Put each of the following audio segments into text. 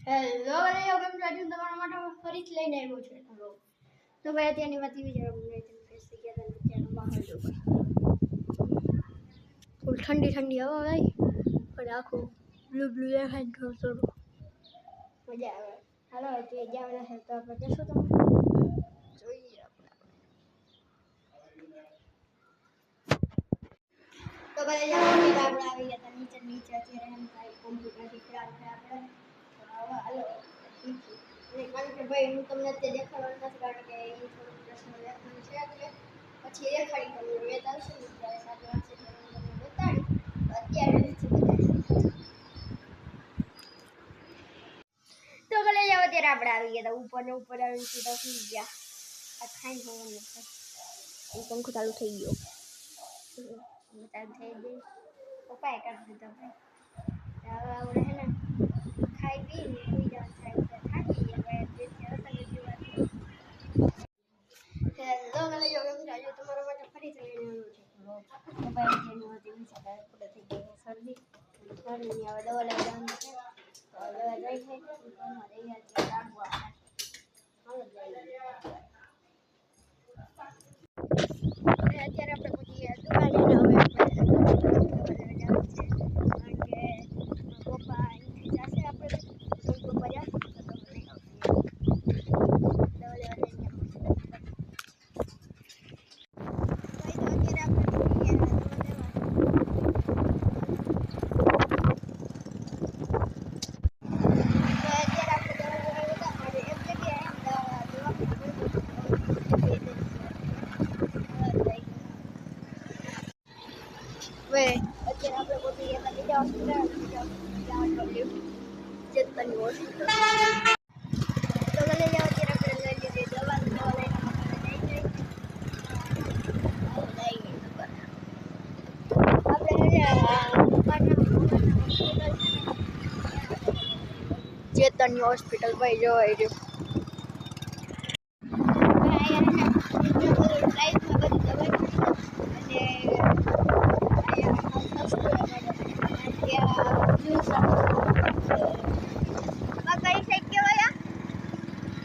Hello ભાઈ, કેમ છો? આજે તમારા માટે ફરીથી લઈને આવ્યો છું વ્લોગ. તો ભાઈ અત્યારની વાત એવી છે કે ફેસ થઈ ગયા હતા અત્યારે બહાર જો ફૂલ ઠંડી ઠંડી હવા ભાઈ પણ આખું બ્લુ બ્લુ દેખાય થોડું થોડું મજા આવે. હાલો અત્યારે જવાના છે તો આપણે જશું તમે જોઈએ આપણે. તો ભાઈ આપણે આવી ગયા હતા નીચે અત્યારે એમ થાય કોમ્પ્યુટર શીખડાવે આપણે. હાલો કારણ કે ભાઈ હું તમને તે દેખાડવાનું નથી કારણ કે એ થોડું પ્રશ્ન લખવાનું છે એટલે પછી દેખાડી તમને વેત આવશે ને ત્યારે સાથે આવશે ત્યારે હું તમને બતાડી અત્યારે નથી બતાડી. તો ભલે જાવ ત્યારે આપણે આવી ગયા હતા ઉપર ને ઉપર આવીને સીધા સુઈ ગયા. આ ખાઈ જવાનું છે એ પંખો ચાલુ થઈ ગયો ચાલુ થઈ ગઈ પપ્પાએ કાઢી દીધો ભાઈ. હવે આપણે હે ને ખાઈ પીને સુઈ જવાનું થાય થાકી ગયા ભાઈ. હેલો મને યોગમ રાજુ તમારા માટે ફરી લઈને આવ્યો છું. ભાઈ જેનું હતી થઈ ગઈ શરદી શરદી હવે દવા લઈ જવાનું છે તો દવા લઈ થઈ અત્યારે આપણે પછી દવા લઈને હવે પપ્પા અહીંથી જશે આપણે પપ્પા જશે અત્યારે આપણે પહોંચી ગયા બીજા હોસ્પિટલ ચેતનની હોસ્પિટલ. તો મને જાવ અત્યારે આપણે લઈ લીધી દવા લઈને ચેતનની હોસ્પિટલ ભાઈ જોવાય રહ્યું.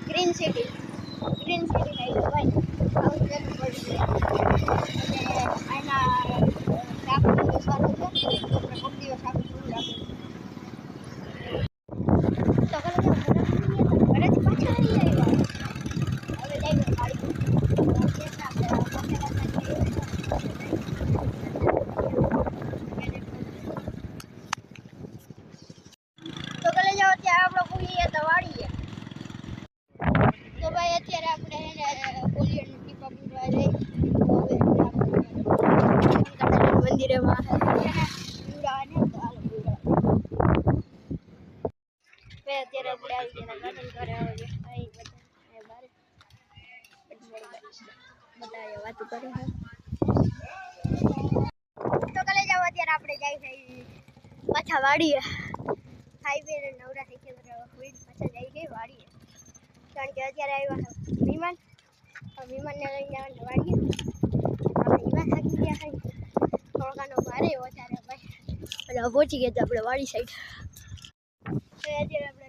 ગ્રીન સિટી થઈ ભાઈ આના રાખવાનું સારું છે આપણે ખૂબ દિવસ આપણે શું રાખવું તો ઘરેથી પાછા આવી જાય હવે જઈએ ગાડી તો ગલે જાઓ ત્યાં આપણે પૂરીએ તો વાળીએ. તો ભાઈ અત્યારે આપણે પોલિયોની ટીપા પૂરવા જઈએ મંદિરેમાં અત્યારે આપણે આવી ગયા ગાર્ડન કરે બધા વાતો કરે છે. તો કલે જાવ અત્યારે આપણે જાય છે પાછા વાડીએ હાઈવે નવરા થઈ ગયા પાછા જઈ ગઈ વાડીએ કારણ કે અત્યારે આવ્યા વિમાનને લઈને જવાનું વાડીએ આપણે વિમાન થાકી ગયા હોય થોડોકાનો ભારે વધારે ભાઈ એટલે પહોંચી ગયા આપણે વાડી સાઈડ. અત્યારે આપણે